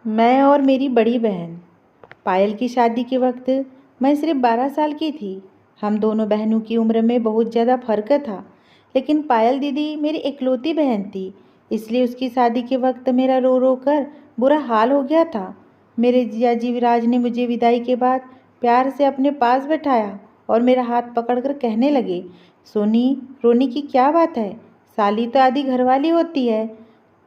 मैं और मेरी बड़ी बहन। पायल की शादी के वक्त मैं सिर्फ 12 साल की थी। हम दोनों बहनों की उम्र में बहुत ज़्यादा फर्क था, लेकिन पायल दीदी मेरी इकलौती बहन थी, इसलिए उसकी शादी के वक्त मेरा रो रो कर बुरा हाल हो गया था। मेरे जियाजी विराज ने मुझे विदाई के बाद प्यार से अपने पास बैठाया और मेरा हाथ पकड़कर कहने लगे, सोनी, रोने की क्या बात है, साली तो आधी घरवाली होती है,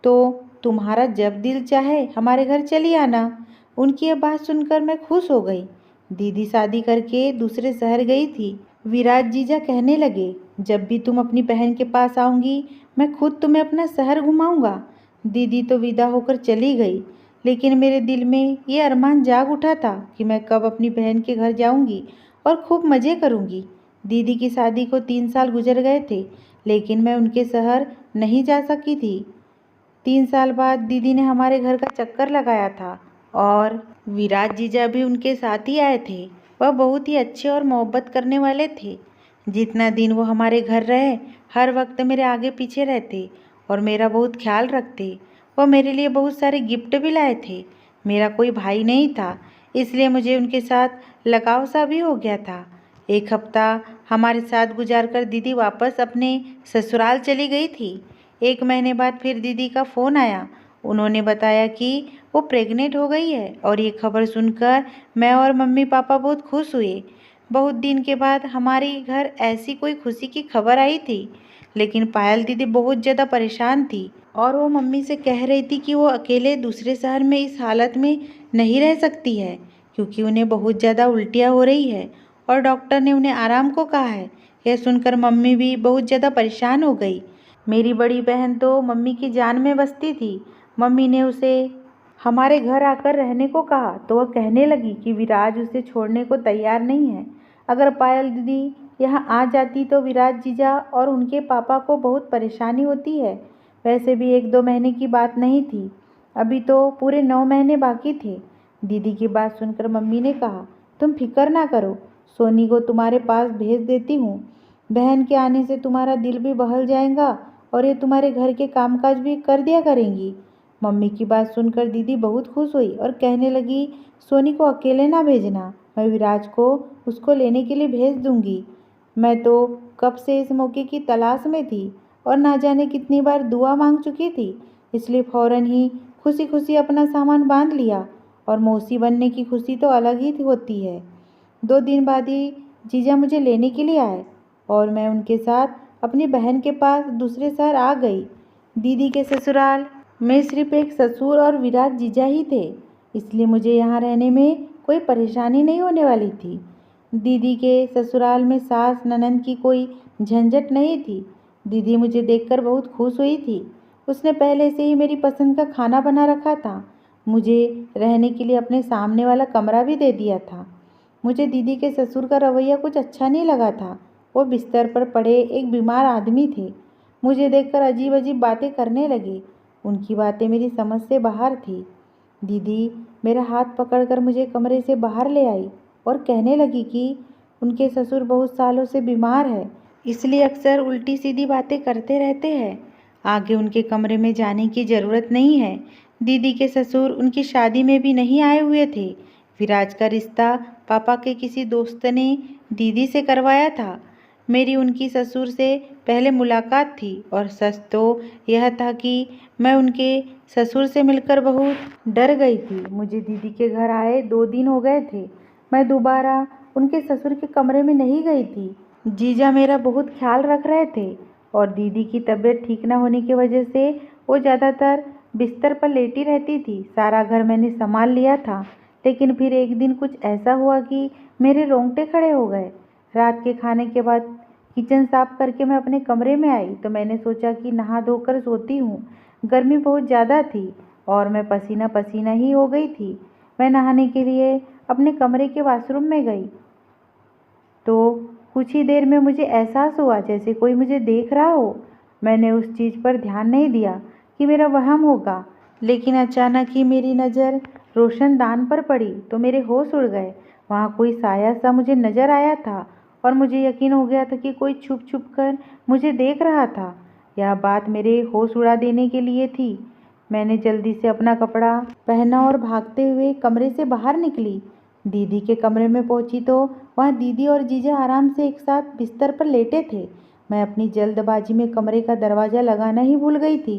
तो तुम्हारा जब दिल चाहे हमारे घर चली आना। उनकी यह बात सुनकर मैं खुश हो गई। दीदी शादी करके दूसरे शहर गई थी। विराज जीजा कहने लगे, जब भी तुम अपनी बहन के पास आऊंगी मैं खुद तुम्हें अपना शहर घुमाऊंगा। दीदी तो विदा होकर चली गई, लेकिन मेरे दिल में ये अरमान जाग उठा था कि मैं कब अपनी बहन के घर जाऊंगी और खूब मज़े करूंगी। दीदी की शादी को 3 साल गुजर गए थे, लेकिन मैं उनके शहर नहीं जा सकी थी। 3 साल बाद दीदी ने हमारे घर का चक्कर लगाया था और विराज जीजा भी उनके साथ ही आए थे। वह बहुत ही अच्छे और मोहब्बत करने वाले थे। जितना दिन वो हमारे घर रहे, हर वक्त मेरे आगे पीछे रहते और मेरा बहुत ख्याल रखते। वह मेरे लिए बहुत सारे गिफ्ट भी लाए थे। मेरा कोई भाई नहीं था, इसलिए मुझे उनके साथ लगाव सा भी हो गया था। एक हफ्ता हमारे साथ गुजार कर दीदी वापस अपने ससुराल चली गई थी। 1 महीने बाद फिर दीदी का फ़ोन आया। उन्होंने बताया कि वो प्रेग्नेंट हो गई है और ये खबर सुनकर मैं और मम्मी पापा बहुत खुश हुए। बहुत दिन के बाद हमारे घर ऐसी कोई खुशी की खबर आई थी, लेकिन पायल दीदी बहुत ज़्यादा परेशान थी और वो मम्मी से कह रही थी कि वो अकेले दूसरे शहर में इस हालत में नहीं रह सकती है, क्योंकि उन्हें बहुत ज़्यादा उल्टियाँ हो रही है और डॉक्टर ने उन्हें आराम को कहा है। यह सुनकर मम्मी भी बहुत ज़्यादा परेशान हो गई। मेरी बड़ी बहन तो मम्मी की जान में बसती थी। मम्मी ने उसे हमारे घर आकर रहने को कहा तो वह कहने लगी कि विराज उसे छोड़ने को तैयार नहीं है। अगर पायल दीदी यहाँ आ जाती तो विराज जीजा और उनके पापा को बहुत परेशानी होती है। वैसे भी 1-2 महीने की बात नहीं थी, अभी तो पूरे 9 महीने बाकी थे। दीदी की बात सुनकर मम्मी ने कहा, तुम फिक्र ना करो, सोनी को तुम्हारे पास भेज देती हूँ। बहन के आने से तुम्हारा दिल भी बहल जाएगा और ये तुम्हारे घर के कामकाज भी कर दिया करेंगी। मम्मी की बात सुनकर दीदी बहुत खुश हुई और कहने लगी, सोनी को अकेले ना भेजना, मैं विराज को उसको लेने के लिए भेज दूंगी। मैं तो कब से इस मौके की तलाश में थी और ना जाने कितनी बार दुआ मांग चुकी थी, इसलिए फौरन ही खुशी खुशी अपना सामान बांध लिया। और मौसी बनने की खुशी तो अलग ही होती है। 2 दिन बाद ही जीजा मुझे लेने के लिए आए और मैं उनके साथ अपनी बहन के पास दूसरे शहर आ गई। दीदी के ससुराल में सिर्फ एक ससुर और विराज जीजा ही थे, इसलिए मुझे यहाँ रहने में कोई परेशानी नहीं होने वाली थी। दीदी के ससुराल में सास ननद की कोई झंझट नहीं थी। दीदी मुझे देखकर बहुत खुश हुई थी। उसने पहले से ही मेरी पसंद का खाना बना रखा था। मुझे रहने के लिए अपने सामने वाला कमरा भी दे दिया था। मुझे दीदी के ससुर का रवैया कुछ अच्छा नहीं लगा था। वो बिस्तर पर पड़े एक बीमार आदमी थे। मुझे देखकर अजीब अजीब बातें करने लगे। उनकी बातें मेरी समझ से बाहर थी। दीदी मेरा हाथ पकड़कर मुझे कमरे से बाहर ले आई और कहने लगी कि उनके ससुर बहुत सालों से बीमार है, इसलिए अक्सर उल्टी सीधी बातें करते रहते हैं। आगे उनके कमरे में जाने की ज़रूरत नहीं है। दीदी के ससुर उनकी शादी में भी नहीं आए हुए थे। विराज का रिश्ता पापा के किसी दोस्त ने दीदी से करवाया था। मेरी उनकी ससुर से पहले मुलाकात थी और सच तो यह था कि मैं उनके ससुर से मिलकर बहुत डर गई थी। मुझे दीदी के घर आए 2 दिन हो गए थे। मैं दोबारा उनके ससुर के कमरे में नहीं गई थी। जीजा मेरा बहुत ख्याल रख रहे थे और दीदी की तबीयत ठीक न होने की वजह से वो ज़्यादातर बिस्तर पर लेटी रहती थी। सारा घर मैंने संभाल लिया था, लेकिन फिर एक दिन कुछ ऐसा हुआ कि मेरे रोंगटे खड़े हो गए। रात के खाने के बाद किचन साफ करके मैं अपने कमरे में आई तो मैंने सोचा कि नहा धोकर सोती हूँ। गर्मी बहुत ज़्यादा थी और मैं पसीना पसीना ही हो गई थी। मैं नहाने के लिए अपने कमरे के वॉशरूम में गई तो कुछ ही देर में मुझे एहसास हुआ जैसे कोई मुझे देख रहा हो। मैंने उस चीज़ पर ध्यान नहीं दिया कि मेरा वहम होगा, लेकिन अचानक ही मेरी नज़र रोशनदान पर पड़ी तो मेरे होश उड़ गए। वहाँ कोई साया सा मुझे नज़र आया था और मुझे यकीन हो गया था कि कोई छुप छुप कर मुझे देख रहा था। यह बात मेरे होश उड़ा देने के लिए थी। मैंने जल्दी से अपना कपड़ा पहना और भागते हुए कमरे से बाहर निकली। दीदी के कमरे में पहुंची तो वहाँ दीदी और जीजा आराम से एक साथ बिस्तर पर लेटे थे। मैं अपनी जल्दबाजी में कमरे का दरवाज़ा लगाना ही भूल गई थी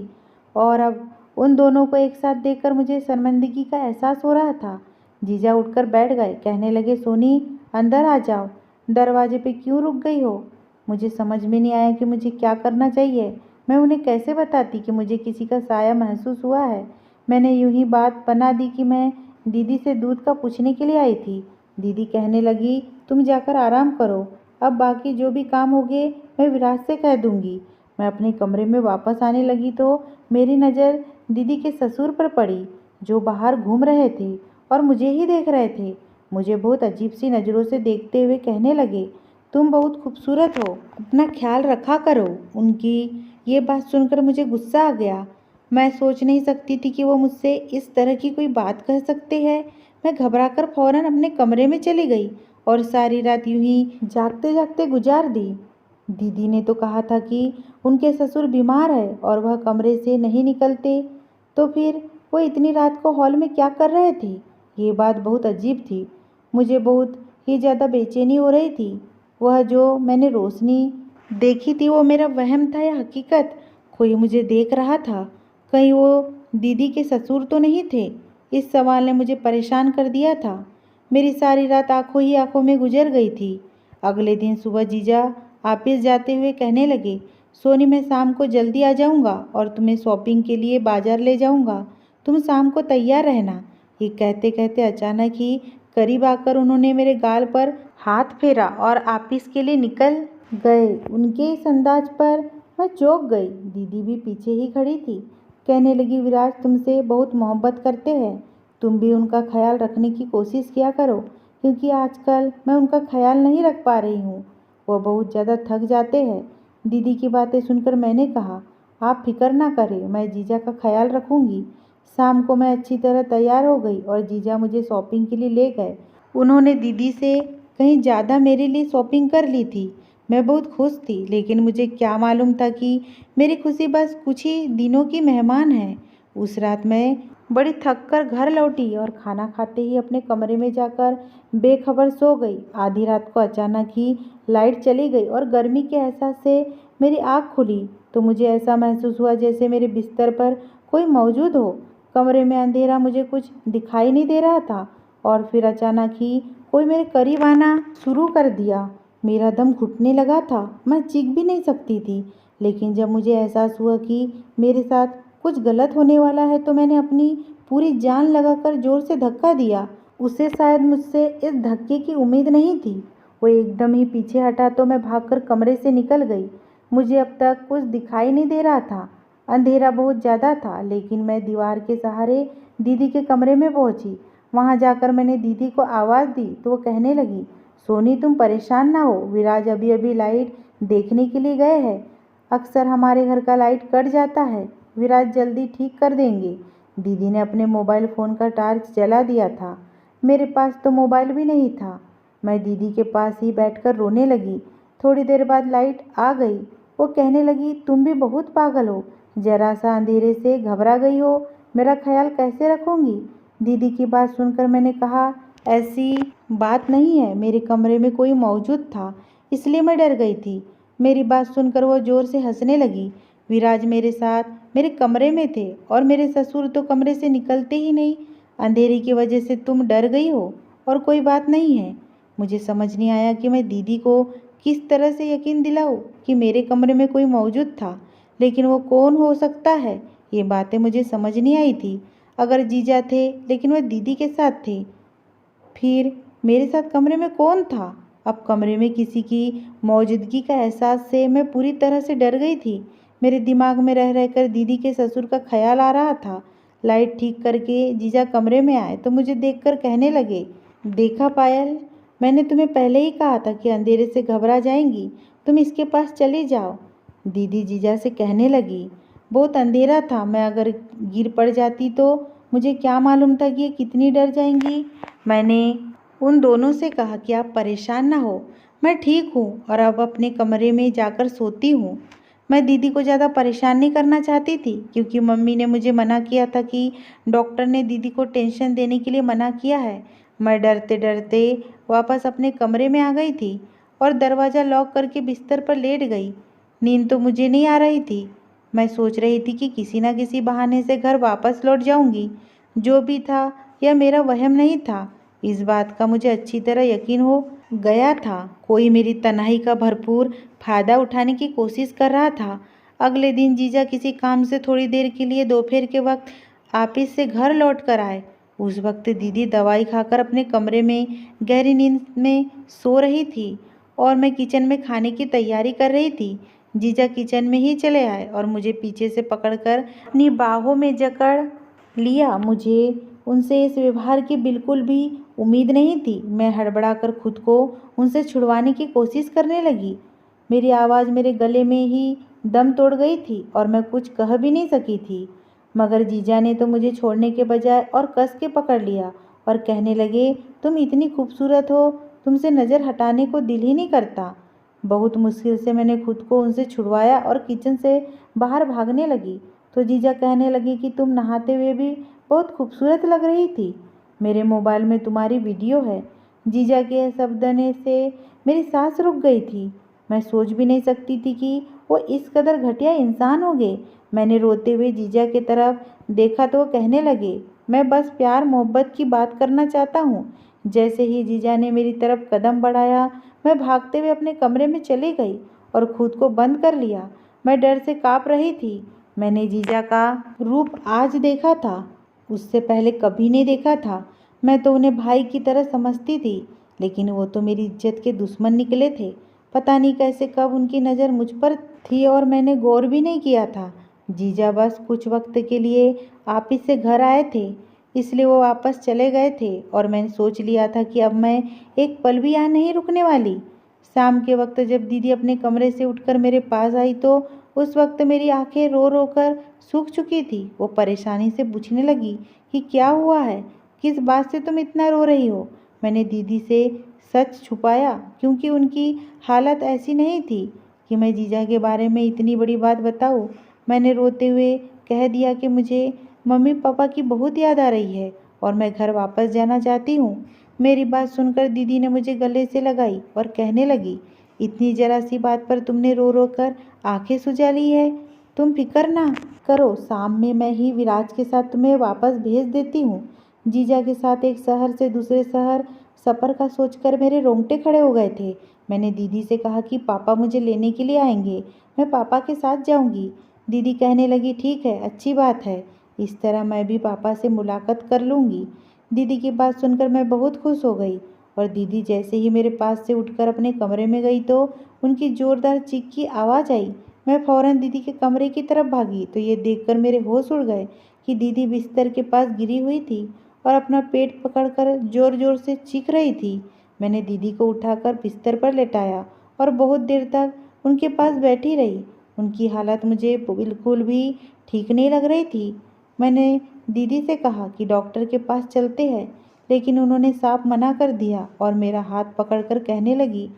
और अब उन दोनों को एक साथ देखकर मुझे शर्मिंदगी का एहसास हो रहा था। जीजा उठकर बैठ गए, कहने लगे, सोनी अंदर आ जाओ, दरवाजे पे क्यों रुक गई हो? मुझे समझ में नहीं आया कि मुझे क्या करना चाहिए। मैं उन्हें कैसे बताती कि मुझे किसी का साया महसूस हुआ है। मैंने यूं ही बात बना दी कि मैं दीदी से दूध का पूछने के लिए आई थी। दीदी कहने लगी, तुम जाकर आराम करो, अब बाकी जो भी काम होंगे मैं विराज से कह दूंगी। मैं अपने कमरे में वापस आने लगी तो मेरी नज़र दीदी के ससुर पर पड़ी, जो बाहर घूम रहे थे और मुझे ही देख रहे थे। मुझे बहुत अजीब सी नज़रों से देखते हुए कहने लगे, तुम बहुत खूबसूरत हो, अपना ख्याल रखा करो। उनकी ये बात सुनकर मुझे गुस्सा आ गया। मैं सोच नहीं सकती थी कि वो मुझसे इस तरह की कोई बात कह सकते हैं। मैं घबराकर फौरन अपने कमरे में चली गई और सारी रात यूं ही जागते जागते गुजार दी। दीदी ने तो कहा था कि उनके ससुर बीमार है और वह कमरे से नहीं निकलते, तो फिर वो इतनी रात को हॉल में क्या कर रहे थे? ये बात बहुत अजीब थी। मुझे बहुत ही ज़्यादा बेचैनी हो रही थी। वह जो मैंने रोशनी देखी थी वो मेरा वहम था या हकीकत? कोई मुझे देख रहा था? कहीं वो दीदी के ससुर तो नहीं थे? इस सवाल ने मुझे परेशान कर दिया था। मेरी सारी रात आंखों ही आंखों में गुजर गई थी। अगले दिन सुबह जीजा ऑफिस जाते हुए कहने लगे, सोनी मैं शाम को जल्दी आ जाऊंगा और तुम्हें शॉपिंग के लिए बाजार ले जाऊंगा, तुम शाम को तैयार रहना। ये कहते कहते अचानक ही करीब आकर उन्होंने मेरे गाल पर हाथ फेरा और ऑफिस के लिए निकल गए। उनके इस अंदाज पर मैं चौंक गई। दीदी भी पीछे ही खड़ी थी। कहने लगी, विराज तुमसे बहुत मोहब्बत करते हैं, तुम भी उनका ख्याल रखने की कोशिश किया करो, क्योंकि आजकल मैं उनका ख्याल नहीं रख पा रही हूँ। वो बहुत ज़्यादा थक जाते हैं। दीदी की बातें सुनकर मैंने कहा, आप फिक्र ना करें, मैं जीजा का ख्याल रखूँगी। शाम को मैं अच्छी तरह तैयार हो गई और जीजा मुझे शॉपिंग के लिए ले गए। उन्होंने दीदी से कहीं ज़्यादा मेरे लिए शॉपिंग कर ली थी। मैं बहुत खुश थी, लेकिन मुझे क्या मालूम था कि मेरी खुशी बस कुछ ही दिनों की मेहमान है। उस रात मैं बड़ी थक कर घर लौटी और खाना खाते ही अपने कमरे में जाकर बेखबर सो गई। आधी रात को अचानक ही लाइट चली गई और गर्मी के एहसास से मेरी आँख खुली तो मुझे ऐसा महसूस हुआ जैसे मेरे बिस्तर पर कोई मौजूद हो। कमरे में अंधेरा, मुझे कुछ दिखाई नहीं दे रहा था और फिर अचानक ही कोई मेरे करीब आना शुरू कर दिया। मेरा दम घुटने लगा था, मैं चीख भी नहीं सकती थी। लेकिन जब मुझे एहसास हुआ कि मेरे साथ कुछ गलत होने वाला है तो मैंने अपनी पूरी जान लगाकर जोर से धक्का दिया। उसे शायद मुझसे इस धक्के की उम्मीद नहीं थी। वो एकदम ही पीछे हटा तो मैं भागकर कमरे से निकल गई। मुझे अब तक कुछ दिखाई नहीं दे रहा था। अंधेरा बहुत ज़्यादा था, लेकिन मैं दीवार के सहारे दीदी के कमरे में पहुंची। वहां जाकर मैंने दीदी को आवाज़ दी तो वो कहने लगी, सोनी तुम परेशान ना हो, विराज अभी अभी लाइट देखने के लिए गए हैं। अक्सर हमारे घर का लाइट कट जाता है, विराज जल्दी ठीक कर देंगे। दीदी ने अपने मोबाइल फ़ोन का टॉर्च जला दिया था। मेरे पास तो मोबाइल भी नहीं था। मैं दीदी के पास ही बैठकर रोने लगी। थोड़ी देर बाद लाइट आ गई। वो कहने लगी, तुम भी बहुत पागल हो, जरा सा अंधेरे से घबरा गई हो, मेरा ख्याल कैसे रखूंगी? दीदी की बात सुनकर मैंने कहा, ऐसी बात नहीं है, मेरे कमरे में कोई मौजूद था इसलिए मैं डर गई थी। मेरी बात सुनकर वो जोर से हंसने लगी। विराज मेरे साथ मेरे कमरे में थे और मेरे ससुर तो कमरे से निकलते ही नहीं। अंधेरे की वजह से तुम डर गई हो और कोई बात नहीं है। मुझे समझ नहीं आया कि मैं दीदी को किस तरह से यकीन दिलाऊं कि मेरे कमरे में कोई मौजूद था। लेकिन वो कौन हो सकता है, ये बातें मुझे समझ नहीं आई थी। अगर जीजा थे लेकिन वह दीदी के साथ थे, फिर मेरे साथ कमरे में कौन था? अब कमरे में किसी की मौजूदगी का एहसास से मैं पूरी तरह से डर गई थी। मेरे दिमाग में रह रहकर दीदी के ससुर का ख्याल आ रहा था। लाइट ठीक करके जीजा कमरे में आए तो मुझे देखकर कहने लगे, देखा पायल, मैंने तुम्हें पहले ही कहा था कि अंधेरे से घबरा जाएंगी, तुम इसके पास चली जाओ। दीदी जीजा से कहने लगी, बहुत अंधेरा था, मैं अगर गिर पड़ जाती तो मुझे क्या मालूम था कि ये कितनी डर जाएंगी। मैंने उन दोनों से कहा कि आप परेशान ना हो, मैं ठीक हूँ और अब अपने कमरे में जाकर सोती हूँ। मैं दीदी को ज़्यादा परेशान नहीं करना चाहती थी, क्योंकि मम्मी ने मुझे मना किया था कि डॉक्टर ने दीदी को टेंशन देने के लिए मना किया है। मैं डरते डरते वापस अपने कमरे में आ गई थी और दरवाज़ा लॉक करके बिस्तर पर लेट गई। नींद तो मुझे नहीं आ रही थी। मैं सोच रही थी कि किसी न किसी बहाने से घर वापस लौट जाऊंगी। जो भी था, यह मेरा वहम नहीं था, इस बात का मुझे अच्छी तरह यकीन हो गया था। कोई मेरी तन्हाई का भरपूर फ़ायदा उठाने की कोशिश कर रहा था। अगले दिन जीजा किसी काम से थोड़ी देर के लिए दोपहर के वक्त ऑफिस से घर लौट कर आए। उस वक्त दीदी दवाई खाकर अपने कमरे में गहरी नींद में सो रही थी और मैं किचन में खाने की तैयारी कर रही थी। जीजा किचन में ही चले आए और मुझे पीछे से पकड़कर अपनी बाहों में जकड़ लिया। मुझे उनसे इस व्यवहार की बिल्कुल भी उम्मीद नहीं थी। मैं हड़बड़ाकर खुद को उनसे छुड़वाने की कोशिश करने लगी। मेरी आवाज़ मेरे गले में ही दम तोड़ गई थी और मैं कुछ कह भी नहीं सकी थी। मगर जीजा ने तो मुझे छोड़ने के बजाय और कस के पकड़ लिया और कहने लगे, तुम इतनी खूबसूरत हो, तुमसे नज़र हटाने को दिल ही नहीं करता। बहुत मुश्किल से मैंने खुद को उनसे छुड़वाया और किचन से बाहर भागने लगी तो जीजा कहने लगी कि तुम नहाते हुए भी बहुत खूबसूरत लग रही थी। मेरे मोबाइल में तुम्हारी वीडियो है। जीजा के शब्द ने से मेरी सांस रुक गई थी। मैं सोच भी नहीं सकती थी कि वो इस कदर घटिया इंसान होंगे। मैंने रोते हुए जीजा की तरफ देखा तो वो कहने लगे, मैं बस प्यार मोहब्बत की बात करना चाहता हूँ। जैसे ही जीजा ने मेरी तरफ कदम बढ़ाया, मैं भागते हुए अपने कमरे में चली गई और खुद को बंद कर लिया। मैं डर से काँप रही थी। मैंने जीजा का रूप आज देखा था, उससे पहले कभी नहीं देखा था। मैं तो उन्हें भाई की तरह समझती थी, लेकिन वो तो मेरी इज्जत के दुश्मन निकले थे। पता नहीं कैसे कब उनकी नज़र मुझ पर थी और मैंने गौर भी नहीं किया था। जीजा बस कुछ वक्त के लिए ऑफिस से घर आए थे, इसलिए वो वापस चले गए थे और मैंने सोच लिया था कि अब मैं एक पल भी यहाँ नहीं रुकने वाली। शाम के वक्त जब दीदी अपने कमरे से उठकर मेरे पास आई तो उस वक्त मेरी आंखें रो रो कर सूख चुकी थी। वो परेशानी से पूछने लगी कि क्या हुआ है, किस बात से तुम इतना रो रही हो। मैंने दीदी से सच छुपाया, क्योंकि उनकी हालत ऐसी नहीं थी कि मैं जीजा के बारे में इतनी बड़ी बात बताऊं। मैंने रोते हुए कह दिया कि मुझे मम्मी पापा की बहुत याद आ रही है और मैं घर वापस जाना चाहती हूँ। मेरी बात सुनकर दीदी ने मुझे गले से लगाई और कहने लगी, इतनी जरा सी बात पर तुमने रो रो कर आंखें सुझा ली है। तुम फिक्र ना करो, शाम में मैं ही विराज के साथ तुम्हें वापस भेज देती हूँ। जीजा के साथ एक शहर से दूसरे शहर सफ़र का सोचकर मेरे रोंगटे खड़े हो गए थे। मैंने दीदी से कहा कि पापा मुझे लेने के लिए आएंगे, मैं पापा के साथ जाऊंगी। दीदी कहने लगी, ठीक है, अच्छी बात है, इस तरह मैं भी पापा से मुलाकात कर लूँगी। दीदी की बात सुनकर मैं बहुत खुश हो गई और दीदी जैसे ही मेरे पास से उठकर अपने कमरे में गई तो उनकी ज़ोरदार चीख की आवाज़ आई। मैं फ़ौरन दीदी के कमरे की तरफ भागी तो ये देखकर मेरे होश उड़ गए कि दीदी बिस्तर के पास गिरी हुई थी और अपना पेट पकड़कर ज़ोर ज़ोर से चीख रही थी। मैंने दीदी को उठाकर बिस्तर पर लेटाया और बहुत देर तक उनके पास बैठी रही। उनकी हालत मुझे बिल्कुल भी ठीक नहीं लग रही थी। मैंने दीदी से कहा कि डॉक्टर के पास चलते हैं, लेकिन उन्होंने साफ मना कर दिया और मेरा हाथ पकड़कर कहने लगी,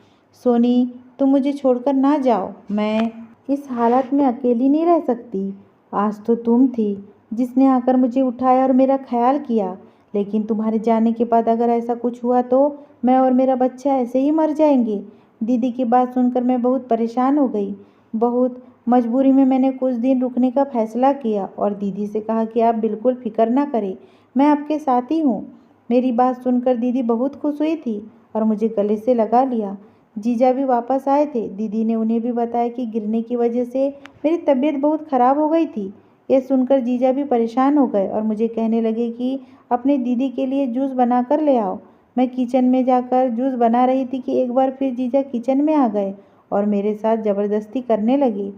सोनी, तुम मुझे छोड़कर ना जाओ, मैं इस हालत में अकेली नहीं रह सकती। आज तो तुम थी जिसने आकर मुझे उठाया और मेरा ख्याल किया, लेकिन तुम्हारे जाने के बाद अगर ऐसा कुछ हुआ तो मैं और मेरा बच्चा ऐसे ही मर जाएंगे। दीदी की बात सुनकर मैं बहुत परेशान हो गई। बहुत मजबूरी में मैंने कुछ दिन रुकने का फैसला किया और दीदी से कहा कि आप बिल्कुल फिक्र ना करें, मैं आपके साथ ही हूँ। मेरी बात सुनकर दीदी बहुत खुश हुई थी और मुझे गले से लगा लिया। जीजा भी वापस आए थे। दीदी ने उन्हें भी बताया कि गिरने की वजह से मेरी तबीयत बहुत ख़राब हो गई थी। यह सुनकर जीजा भी परेशान हो गए और मुझे कहने लगे कि अपने दीदी के लिए जूस बना कर ले आओ। मैं किचन में जाकर जूस बना रही थी कि एक बार फिर जीजा किचन में आ गए और मेरे साथ ज़बरदस्ती करने लगे।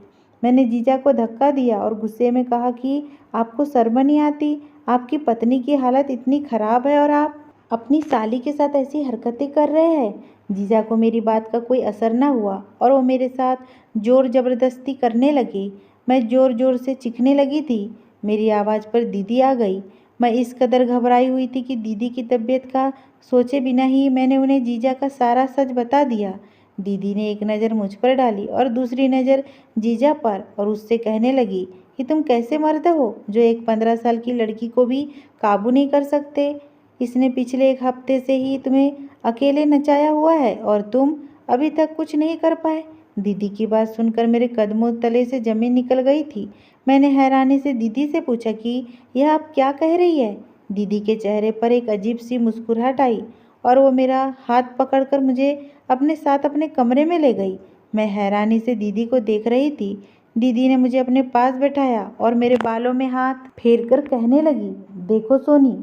मैंने जीजा को धक्का दिया और गुस्से में कहा कि आपको शर्म नहीं आती, आपकी पत्नी की हालत इतनी ख़राब है और आप अपनी साली के साथ ऐसी हरकतें कर रहे हैं। जीजा को मेरी बात का कोई असर न हुआ और वो मेरे साथ ज़ोर ज़बरदस्ती करने लगी। मैं ज़ोर ज़ोर से चीखने लगी थी। मेरी आवाज़ पर दीदी आ गई। मैं इस कदर घबराई हुई थी कि दीदी की तबीयत का सोचे बिना ही मैंने उन्हें जीजा का सारा सच बता दिया। दीदी ने एक नज़र मुझ पर डाली और दूसरी नज़र जीजा पर और उससे कहने लगी कि तुम कैसे मर्द हो जो एक 15 साल की लड़की को भी काबू नहीं कर सकते। इसने पिछले एक हफ्ते से ही तुम्हें अकेले नचाया हुआ है और तुम अभी तक कुछ नहीं कर पाए। दीदी की बात सुनकर मेरे कदमों तले से ज़मीन निकल गई थी। मैंने हैरानी से दीदी से पूछा कि यह आप क्या कह रही है। दीदी के चेहरे पर एक अजीब सी मुस्कुराहट आई और वो मेरा हाथ पकड़कर मुझे अपने साथ अपने कमरे में ले गई। मैं हैरानी से दीदी को देख रही थी। दीदी ने मुझे अपने पास बैठाया और मेरे बालों में हाथ फेरकर कहने लगी, देखो सोनी,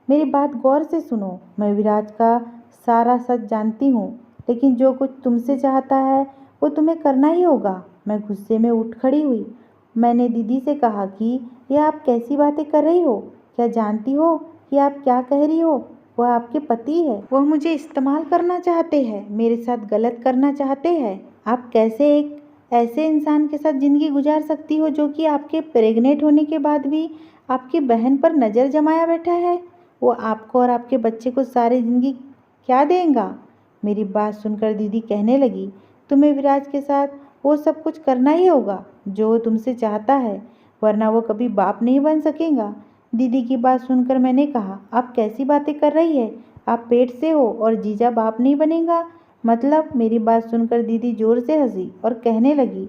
मेरी बात गौर से सुनो। मैं विराज का सारा सच जानती हूँ, लेकिन जो कुछ तुमसे चाहता है वो तुम्हें करना ही होगा। मैं गुस्से में उठ खड़ी हुई। मैंने दीदी से कहा कि यह आप कैसी बातें कर रही हो? क्या जानती हो कि आप क्या कह रही हो? वह आपके पति है। वह मुझे इस्तेमाल करना चाहते हैं, मेरे साथ गलत करना चाहते हैं। आप कैसे एक ऐसे इंसान के साथ ज़िंदगी गुजार सकती हो जो कि आपके प्रेग्नेंट होने के बाद भी आपकी बहन पर नज़र जमाया बैठा है? वो आपको और आपके बच्चे को सारी ज़िंदगी क्या देगा? मेरी बात सुनकर दीदी कहने लगी, तुम्हें विराज के साथ वो सब कुछ करना ही होगा जो वो तुमसे चाहता है, वरना वो कभी बाप नहीं बन सकेगा। दीदी की बात सुनकर मैंने कहा, आप कैसी बातें कर रही है? आप पेट से हो और जीजा बाप नहीं बनेगा मतलब? मेरी बात सुनकर दीदी जोर से हंसी और कहने लगी,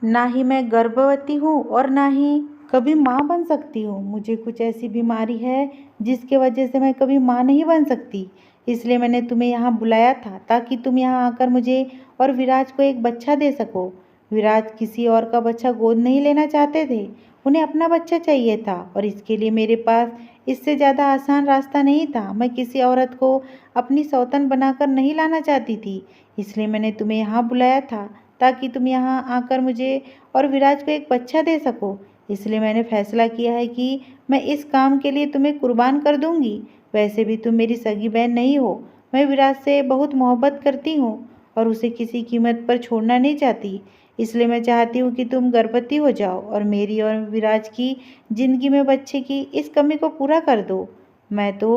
ना ही मैं गर्भवती हूँ और ना ही कभी माँ बन सकती हूँ। मुझे कुछ ऐसी बीमारी है जिसके वजह से मैं कभी माँ नहीं बन सकती। इसलिए मैंने तुम्हें यहाँ बुलाया था ताकि तुम यहाँ आकर मुझे और विराज को एक बच्चा दे सको। विराज किसी और का बच्चा गोद नहीं लेना चाहते थे, उन्हें अपना बच्चा चाहिए था और इसके लिए मेरे पास इससे ज़्यादा आसान रास्ता नहीं था। मैं किसी औरत को अपनी सौतन बनाकर नहीं लाना चाहती थी, इसलिए मैंने तुम्हें यहाँ बुलाया था ताकि तुम यहाँ आकर मुझे और विराज को एक बच्चा दे सको। इसलिए मैंने फैसला किया है कि मैं इस काम के लिए तुम्हें कुर्बान कर दूंगी। वैसे भी तुम मेरी सगी बहन नहीं हो। मैं विराज से बहुत मोहब्बत करती हूँ और उसे किसी कीमत पर छोड़ना नहीं चाहती। इसलिए मैं चाहती हूँ कि तुम गर्भवती हो जाओ और मेरी और विराज की ज़िंदगी में बच्चे की इस कमी को पूरा कर दो। मैं तो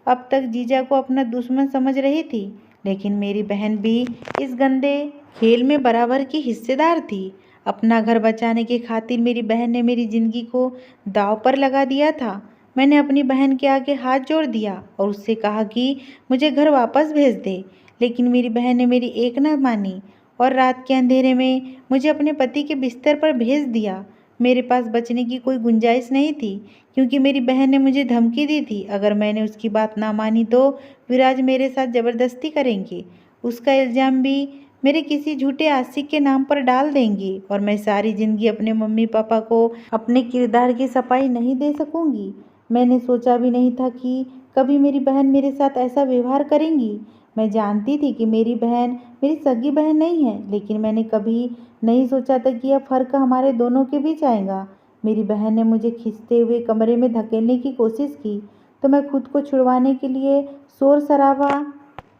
अब तक जीजा को अपना दुश्मन समझ रही थी, लेकिन मेरी बहन भी इस गंदे खेल में बराबर की हिस्सेदार थी। अपना घर बचाने की खातिर मेरी बहन ने मेरी ज़िंदगी को दांव पर लगा दिया था। मैंने अपनी बहन के आगे हाथ जोड़ दिया और उससे कहा कि मुझे घर वापस भेज दे, लेकिन मेरी बहन ने मेरी एक न मानी और रात के अंधेरे में मुझे अपने पति के बिस्तर पर भेज दिया। मेरे पास बचने की कोई गुंजाइश नहीं थी, क्योंकि मेरी बहन ने मुझे धमकी दी थी, अगर मैंने उसकी बात ना मानी तो विराज मेरे साथ ज़बरदस्ती करेंगे। उसका इल्ज़ाम भी मेरे किसी झूठे आशिक के नाम पर डाल देंगे और मैं सारी ज़िंदगी अपने मम्मी पापा को अपने किरदार की सफाई नहीं दे सकूंगी। मैंने सोचा भी नहीं था कि कभी मेरी बहन मेरे साथ ऐसा व्यवहार करेंगी। मैं जानती थी कि मेरी बहन मेरी सगी बहन नहीं है, लेकिन मैंने कभी नहीं सोचा था कि यह फ़र्क हमारे दोनों के बीच आएगा। मेरी बहन ने मुझे खींचते हुए कमरे में धकेलने की कोशिश की तो मैं खुद को छुड़वाने के लिए शोर शराबा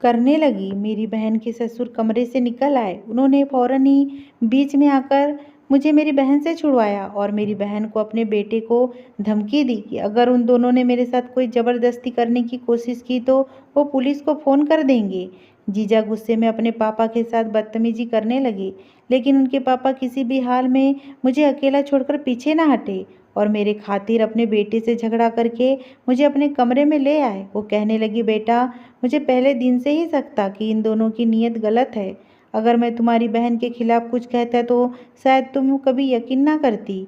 करने लगी। मेरी बहन के ससुर कमरे से निकल आए। उन्होंने फौरन ही बीच में आकर मुझे मेरी बहन से छुड़वाया और मेरी बहन को अपने बेटे को धमकी दी कि अगर उन दोनों ने मेरे साथ कोई ज़बरदस्ती करने की कोशिश की तो वो पुलिस को फ़ोन कर देंगे। जीजा गुस्से में अपने पापा के साथ बदतमीजी करने लगे, लेकिन उनके पापा किसी भी हाल में मुझे अकेला छोड़कर पीछे ना हटे और मेरे खातिर अपने बेटे से झगड़ा करके मुझे अपने कमरे में ले आए। वो कहने लगी, बेटा, मुझे पहले दिन से ही शक था कि इन दोनों की नीयत गलत है। अगर मैं तुम्हारी बहन के खिलाफ कुछ कहता तो शायद तुम कभी यकीन ना करती।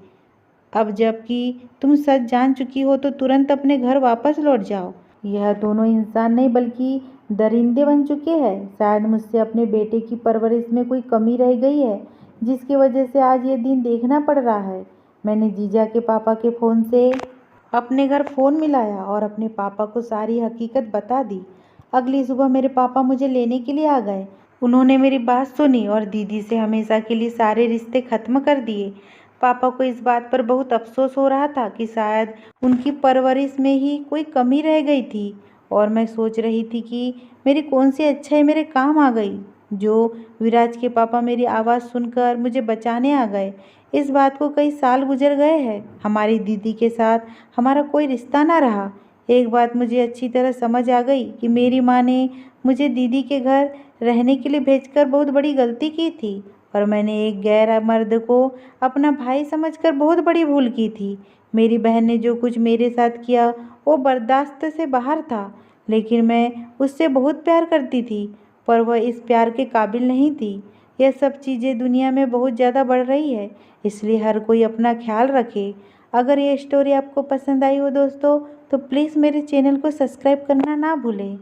अब जबकि तुम सच जान चुकी हो तो तुरंत अपने घर वापस लौट जाओ। यह दोनों इंसान नहीं बल्कि दरिंदे बन चुके हैं। शायद मुझसे अपने बेटे की परवरिश में कोई कमी रह गई है, जिसकी वजह से आज ये दिन देखना पड़ रहा है। मैंने जीजा के पापा के फ़ोन से अपने घर फ़ोन मिलाया और अपने पापा को सारी हकीकत बता दी। अगली सुबह मेरे पापा मुझे लेने के लिए आ गए। उन्होंने मेरी बात सुनी और दीदी से हमेशा के लिए सारे रिश्ते ख़त्म कर दिए। पापा को इस बात पर बहुत अफसोस हो रहा था कि शायद उनकी परवरिश में ही कोई कमी रह गई थी और मैं सोच रही थी कि मेरी कौन सी अच्छाई मेरे काम आ गई जो विराज के पापा मेरी आवाज़ सुनकर मुझे बचाने आ गए। इस बात को कई साल गुजर गए हैं। हमारी दीदी के साथ हमारा कोई रिश्ता ना रहा। एक बात मुझे अच्छी तरह समझ आ गई कि मेरी माँ ने मुझे दीदी के घर रहने के लिए भेजकर बहुत बड़ी गलती की थी और मैंने एक गैर मर्द को अपना भाई समझकर बहुत बड़ी भूल की थी। मेरी बहन ने जो कुछ मेरे साथ किया वो बर्दाश्त से बाहर था, लेकिन मैं उससे बहुत प्यार करती थी, पर वह इस प्यार के काबिल नहीं थी। यह सब चीज़ें दुनिया में बहुत ज़्यादा बढ़ रही है, इसलिए हर कोई अपना ख्याल रखे। अगर ये स्टोरी आपको पसंद आई हो दोस्तों, तो प्लीज़ मेरे चैनल को सब्सक्राइब करना ना भूलें।